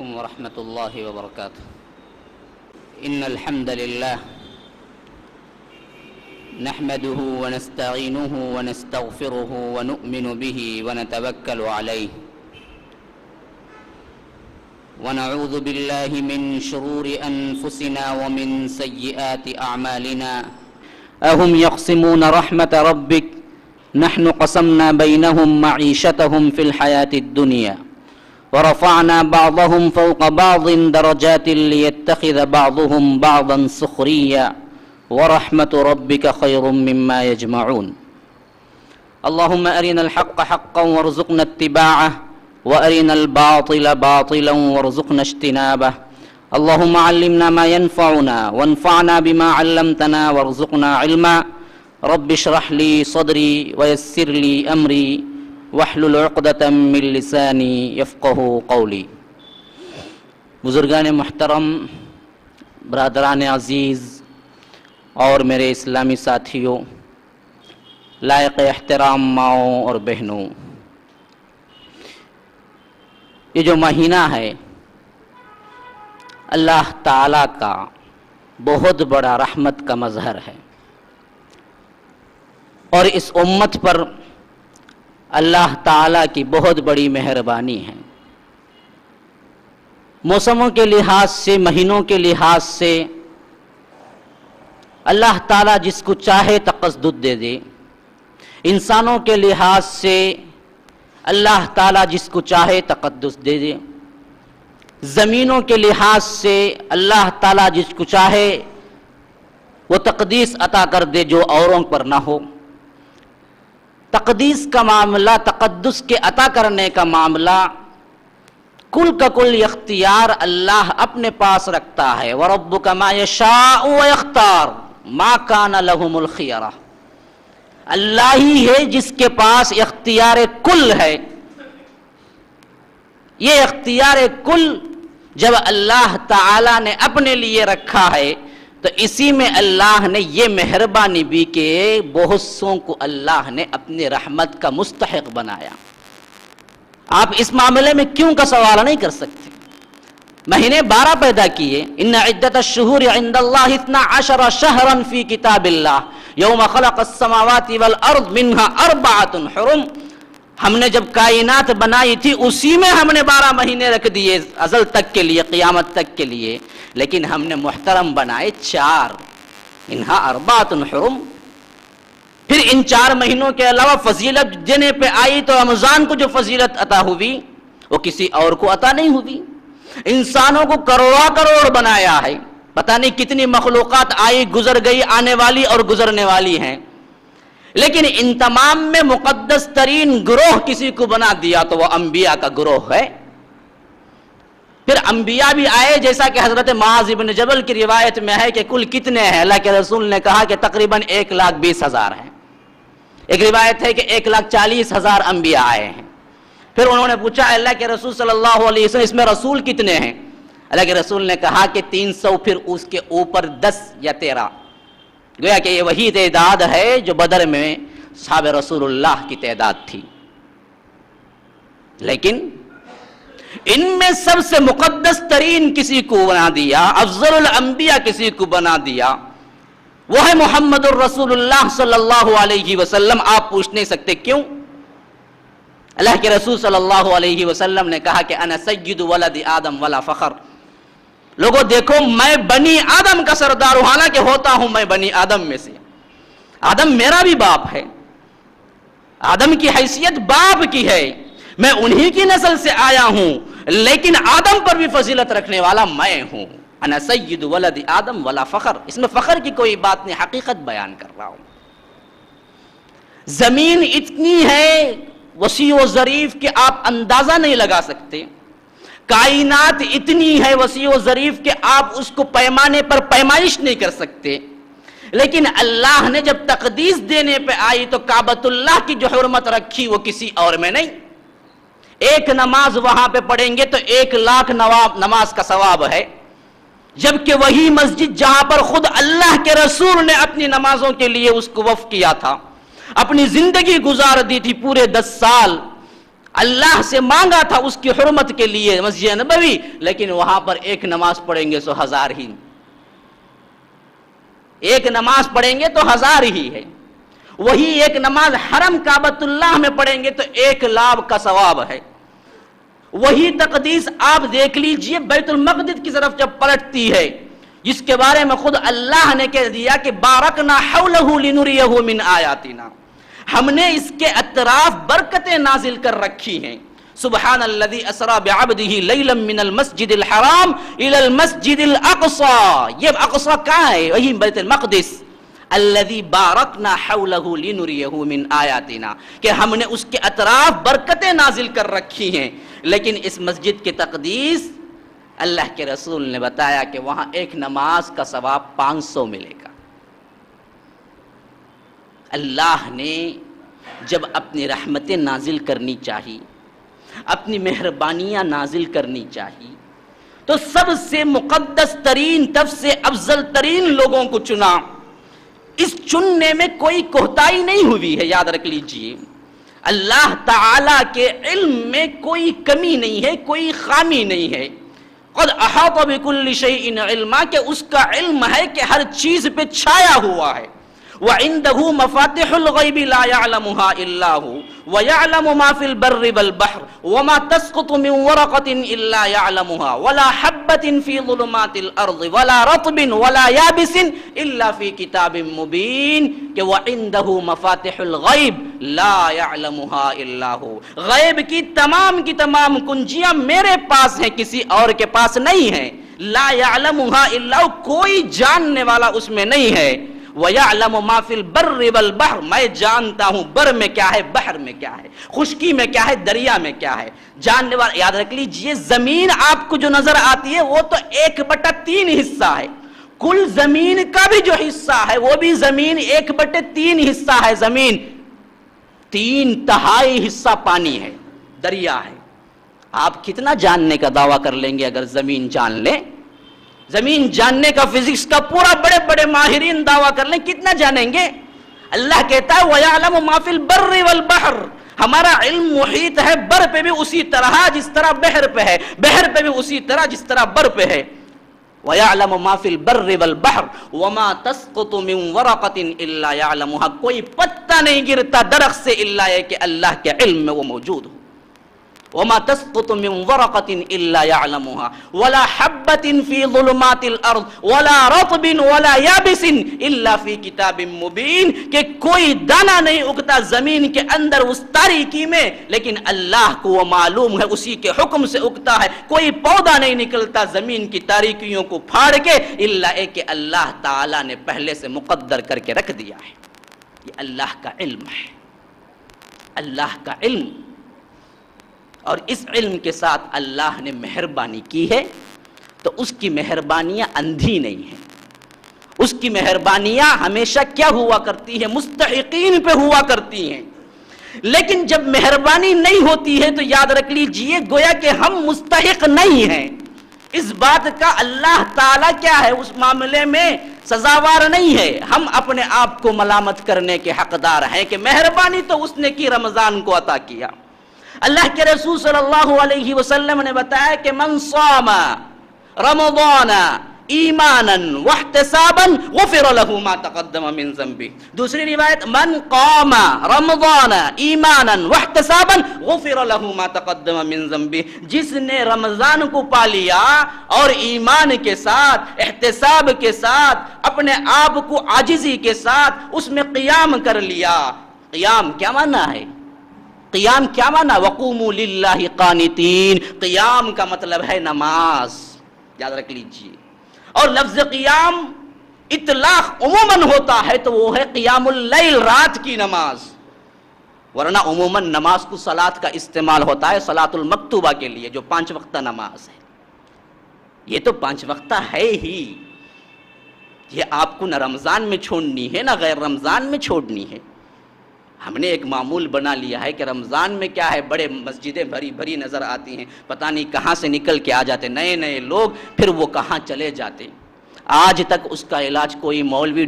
عليكم ورحمة الله وبركاته. إن الحمد لله نحمده ونستعينه ونستغفره ونؤمن به ونتوكل عليه ونعوذ بالله من شرور أنفسنا ومن سيئات أعمالنا. أهم يقسمون رحمة ربك نحن قسمنا بينهم معيشتهم في الحياة الدنيا ورفعنا بعضهم فوق بعض درجات ليتخذ بعضهم بعضا سخريا ورحمة ربك خير مما يجمعون. اللهم أرنا الحق حقا وارزقنا اتباعه وأرنا الباطل باطلا وارزقنا اجتنابه. اللهم علمنا ما ينفعنا وانفعنا بما علمتنا وارزقنا علما. رب اشرح لي صدري ويسر لي أمري واحلل عقدة من لساني يفقه قولی. بزرگان محترم، برادران عزیز اور میرے اسلامی ساتھیوں، لائق احترام ماؤں اور بہنوں، یہ جو مہینہ ہے اللہ تعالیٰ کا بہت بڑا رحمت کا مظہر ہے، اور اس امت پر اللہ تعالیٰ کی بہت بڑی مہربانی ہے. موسموں کے لحاظ سے، مہینوں کے لحاظ سے اللہ تعالیٰ جس کو چاہے تقدس دے دے. انسانوں کے لحاظ سے اللہ تعالیٰ جس کو چاہے تقدس دے دے. زمینوں کے لحاظ سے اللہ تعالیٰ جس کو چاہے وہ تقدیس عطا کر دے جو اوروں پر نہ ہو. تقدیس کا معاملہ، تقدس کے عطا کرنے کا معاملہ کل کا کل اختیار اللہ اپنے پاس رکھتا ہے. وَرَبُّكَ مَا يَشَاءُ وَيَخْتَارُ مَا كَانَ لَهُمُ الْخِيَرَةُ. اللہ ہی ہے جس کے پاس اختیار کل ہے. یہ اختیار کل جب اللہ تعالیٰ نے اپنے لیے رکھا ہے تو اسی میں اللہ نے یہ مہربانی بھی کہ بہت سوں کو اللہ نے اپنی رحمت کا مستحق بنایا. آپ اس معاملے میں کیوں کا سوال نہیں کر سکتے؟ مہینے 12 پیدا کیے. ان عدت الشہور عند اللہ 12 شہرا فی کتاب اللہ یوم خلق السماوات والارض منها 4 حرم. ہم نے جب کائنات بنائی تھی اسی میں ہم نے 12 مہینے رکھ دیے ازل تک کے لیے، قیامت تک کے لیے، لیکن ہم نے محترم بنائے 4. انہا 4 حرم. پھر ان 4 مہینوں کے علاوہ فضیلت دینے پہ آئی تو رمضان کو جو فضیلت عطا ہوئی وہ کسی اور کو عطا نہیں ہوئی. انسانوں کو کروڑا کروڑ بنایا ہے. پتہ نہیں کتنی مخلوقات آئی، گزر گئی، آنے والی اور گزرنے والی ہیں، لیکن ان تمام میں مقدس ترین گروہ کسی کو بنا دیا تو وہ انبیاء کا گروہ ہے. پھر انبیاء بھی آئے، جیسا کہ حضرت معاذ بن جبل کی روایت میں ہے کہ کل کتنے ہیں؟ اللہ کے رسول نے کہا کہ تقریباً 1,20,000 ہیں. ایک روایت ہے کہ 1,40,000 انبیاء آئے ہیں. پھر انہوں نے پوچھا اللہ کے رسول صلی اللہ علیہ وسلم اس میں رسول کتنے ہیں؟ اللہ کے رسول نے کہا کہ 300، پھر اس کے اوپر 10 یا 13. گویا کہ یہ وہی تعداد ہے جو بدر میں صحابہ رسول اللہ کی تعداد تھی. لیکن ان میں سب سے مقدس ترین کسی کو بنا دیا، افضل الانبیاء کسی کو بنا دیا، وہ ہے محمد الرسول اللہ صلی اللہ علیہ وسلم. آپ پوچھ نہیں سکتے کیوں؟ اللہ کے رسول صلی اللہ علیہ وسلم نے کہا کہ انا سید ولد آدم ولا فخر. لوگوں دیکھو میں بنی آدم کا سردار ہوں، حالانکہ ہوتا ہوں میں بنی آدم میں سے. آدم میرا بھی باپ ہے، آدم کی حیثیت باپ کی ہے، میں انہی کی نسل سے آیا ہوں، لیکن آدم پر بھی فضیلت رکھنے والا میں ہوں. انا سید ولد آدم ولا فخر. اس میں فخر کی کوئی بات نہیں، حقیقت بیان کر رہا ہوں. زمین اتنی ہے وسیع و ظریف کہ آپ اندازہ نہیں لگا سکتے. کائنات اتنی ہے وسیع و ظریف کہ آپ اس کو پیمانے پر پیمائش نہیں کر سکتے. لیکن اللہ نے جب تقدیس دینے پہ آئی تو کعبۃ اللہ کی جو حرمت رکھی وہ کسی اور میں نہیں. 1 نماز وہاں پہ پڑھیں گے تو 1,00,000 نماز کا ثواب ہے، جبکہ وہی مسجد جہاں پر خود اللہ کے رسول نے اپنی نمازوں کے لیے اس کو وقف کیا تھا، اپنی زندگی گزار دی تھی پورے 10 سال، اللہ سے مانگا تھا اس کی حرمت کے لیے مسجد نبوی، لیکن وہاں پر ایک نماز پڑھیں گے سو 1000 ہی، ایک نماز پڑھیں گے تو 1000 ہی ہے، وہی ایک نماز حرم کعبۃ اللہ میں پڑھیں گے تو 1,00,000 کا ثواب ہے۔ وہی تقدیس آپ دیکھ لیجئے بیت المقدس کی طرف جب پلٹتی ہے، جس کے بارے میں خود اللہ نے کہہ دیا کہ بارکنا حولہ لنریہ من آیاتنا، ہم نے اس کے اطراف برکتیں نازل کر رکھی ہیں۔ سبحان الذی اسری بعبدہ لیلا من المسجد الحرام الی المسجد الاقصی، یہ اقصی کہاں ہے؟ وہی بیت المقدس۔ الذی بارکنا حولہ لنریہ من آیاتنا، کہ ہم نے اس کے اطراف برکتیں نازل کر رکھی ہیں۔ لیکن اس مسجد کی تقدیس اللہ کے رسول نے بتایا کہ وہاں ایک نماز کا ثواب 500 ملے گا۔ اللہ نے جب اپنی رحمتیں نازل کرنی چاہی، اپنی مہربانیاں نازل کرنی چاہی، تو سب سے مقدس ترین، سب سے افضل ترین لوگوں کو چنا۔ اس چننے میں کوئی کوتاہی نہیں ہوئی ہے، یاد رکھ لیجئے۔ اللہ تعالی کے علم میں کوئی کمی نہیں ہے، کوئی خامی نہیں ہے۔ قد احاط بكل شيء علما، کہ اس کا علم ہے کہ ہر چیز پہ چھایا ہوا ہے۔ وعنده مفاتح الغیب لا يعلمها الا هو ويعلم ما في البر والبحر وما تسقط من ورقة الا يعلمها ولا حبة في ظلمات الارض ولا رطب ولا يابس الا في كتاب مبين، کہ وعنده مفاتح الغیب لا يعلمها الا هو، غیب کی تمام کنجیاں میرے پاس ہیں، کسی اور کے پاس نہیں ہیں۔ لا يعلمها الا هو، کوئی جاننے والا اس میں نہیں ہے۔ وَيَعْلَمُ مَا فِي الْبَرِّ وَالْبَحْرِ، میں جانتا ہوں بر میں کیا ہے، بحر میں کیا ہے، خشکی میں کیا ہے، دریا میں کیا ہے۔ جاننے والا، یاد رکھ لیجئے، زمین آپ کو جو نظر آتی ہے وہ تو 1/3 حصہ ہے، کل زمین کا بھی جو حصہ ہے وہ بھی زمین 1/3 حصہ ہے، زمین 3/4 حصہ پانی ہے، دریا ہے۔ آپ کتنا جاننے کا دعویٰ کر لیں گے اگر زمین جان لیں؟ زمین جاننے کا، فزکس کا پورا بڑے بڑے ماہرین دعویٰ کر لیں، کتنا جانیں گے؟ اللہ کہتا ہے وَيَعْلَمُ مَا فِي الْبَرِّ وَالْبَحْرِ، ہمارا علم محیط ہے بر پہ بھی اسی طرح جس طرح بحر پہ ہے، بحر پہ بھی اسی طرح جس طرح بر پہ ہے۔ وَيَعْلَمُ مَا فِي الْبَرِّ وَالْبَحْرِ وَمَا تَسْقُطُ مِن وَرَقَةٍ إِلَّا يَعْلَمُهَا، کوئی پتا نہیں گرتا درخت سے الا یہ کہ اللہ کے علم میں وہ موجود ہو۔ وما تسقط من ورقة إلا يعلمها ولا حبة في ظلمات الأرض ولا رطب ولا يابس إلا في كتاب مبين، کہ کوئی دانہ نہیں اگتا زمین کے اندر اس تاریکی میں، لیکن اللہ کو وہ معلوم ہے، اسی کے حکم سے اگتا ہے۔ کوئی پودا نہیں نکلتا زمین کی تاریکیوں کو پھاڑ کے الا ایک کہ اللہ تعالی نے پہلے سے مقدر کر کے رکھ دیا ہے۔ یہ اللہ کا علم ہے، اللہ کا علم۔ اور اس علم کے ساتھ اللہ نے مہربانی کی ہے، تو اس کی مہربانیاں اندھی نہیں ہیں، اس کی مہربانیاں ہمیشہ کیا ہوا کرتی ہیں؟ مستحقین پہ ہوا کرتی ہیں۔ لیکن جب مہربانی نہیں ہوتی ہے تو یاد رکھ لیجئے گویا کہ ہم مستحق نہیں ہیں، اس بات کا اللہ تعالیٰ کیا ہے، اس معاملے میں سزاوار نہیں ہے۔ ہم اپنے آپ کو ملامت کرنے کے حقدار ہیں کہ مہربانی تو اس نے کی، رمضان کو عطا کیا۔ اللہ کے رسول صلی اللہ علیہ وسلم نے بتایا کہ من صام رمضان ایمانا واحتسابا غفر له ما تقدم من ذنبه، دوسری روایت من قام رمضان ایمانا واحتسابا غفر له ما تقدم من ذنبه، جس نے رمضان کو پا لیا اور ایمان کے ساتھ، احتساب کے ساتھ، اپنے آپ کو عاجزی کے ساتھ اس میں قیام کر لیا۔ قیام کیا معنی ہے؟ قیام کیا معنی؟ وَقُومُوا لِلَّهِ قَانِتِينَ، قیام کا مطلب ہے نماز، یاد رکھ لیجئے۔ اور لفظ قیام اطلاق عموماً ہوتا ہے تو وہ ہے قیام اللیل، رات کی نماز، ورنہ عموماً نماز کو صلاۃ کا استعمال ہوتا ہے صلاۃ المکتوبہ کے لیے، جو 5 وقتہ نماز ہے۔ یہ تو 5 وقتہ ہے ہی، یہ آپ کو نہ رمضان میں چھوڑنی ہے نہ غیر رمضان میں چھوڑنی ہے۔ ہم نے ایک معمول بنا لیا ہے کہ رمضان میں کیا ہے، بڑے مسجدیں بھری بھری نظر آتی ہیں، پتہ نہیں کہاں سے نکل کے آ جاتے نئے نئے لوگ، پھر وہ کہاں چلے جاتے۔ آج تک اس کا علاج کوئی مولوی